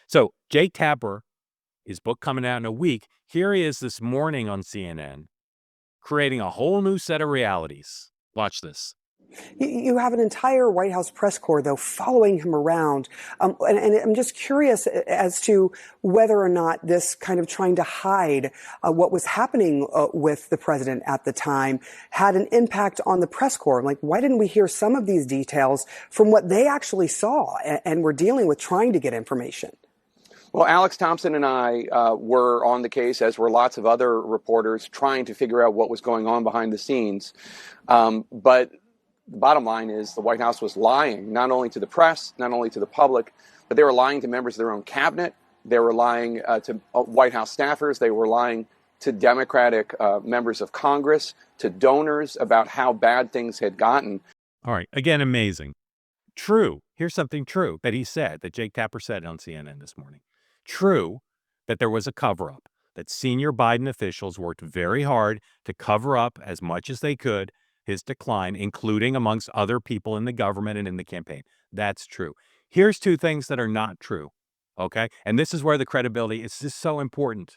So Jake Tapper, his book coming out in a week. Here he is this morning on CNN, creating a whole new set of realities. Watch this. You have an entire White House press corps, though, following him around. And I'm just curious as to whether or not this kind of trying to hide what was happening with the president at the time had an impact on the press corps. Like, why didn't we hear some of these details from what they actually saw and were dealing with trying to get information? Well, Alex Thompson and I were on the case, as were lots of other reporters, trying to figure out what was going on behind the scenes. But the bottom line is the White House was lying, not only to the press, not only to the public, but they were lying to members of their own cabinet. They were lying to White House staffers. They were lying to Democratic members of Congress, to donors about how bad things had gotten. All right. Again, amazing. True. Here's something true that he said, that Jake Tapper said on CNN this morning. True that there was a cover-up, that senior Biden officials worked very hard to cover up as much as they could his decline, including amongst other people in the government and in the campaign. That's true. Here's two things that are not true, okay? And this is where the credibility is just so important,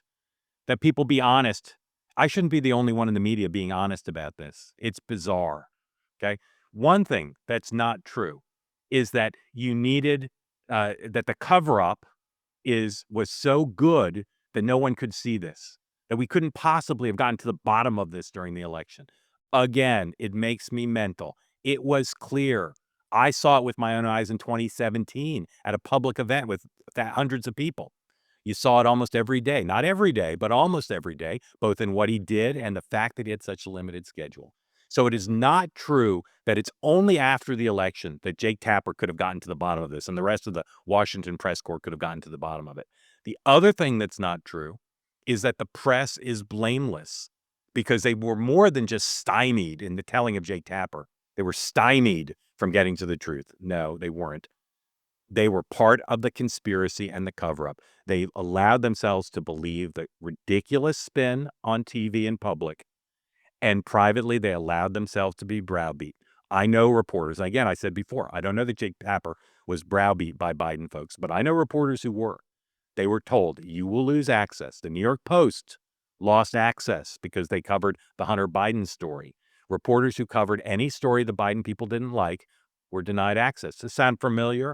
that people be honest. I shouldn't be the only one in the media being honest about this. It's bizarre, okay? One thing that's not true is that you needed, that the cover-up was so good that no one could see this, that we couldn't possibly have gotten to the bottom of this during the election. Again, it makes me mental. It was clear. I saw it with my own eyes in 2017 at a public event with hundreds of people. You saw it almost every day, not every day, but almost every day, both in what he did and the fact that he had such a limited schedule. So it is not true that it's only after the election that Jake Tapper could have gotten to the bottom of this and the rest of the Washington press corps could have gotten to the bottom of it. The other thing that's not true is that the press is blameless, because they were more than just stymied in the telling of Jake Tapper. They were stymied from getting to the truth. No, they weren't. They were part of the conspiracy and the cover-up. They allowed themselves to believe the ridiculous spin on TV in public, and privately they allowed themselves to be browbeat. I know reporters. Again, I said before, I don't know that Jake Tapper was browbeat by Biden folks, but I know reporters who were. They were told, you will lose access. The New York Post lost access because they covered the Hunter Biden story. Reporters who covered any story the Biden people didn't like were denied access. Does this sound familiar?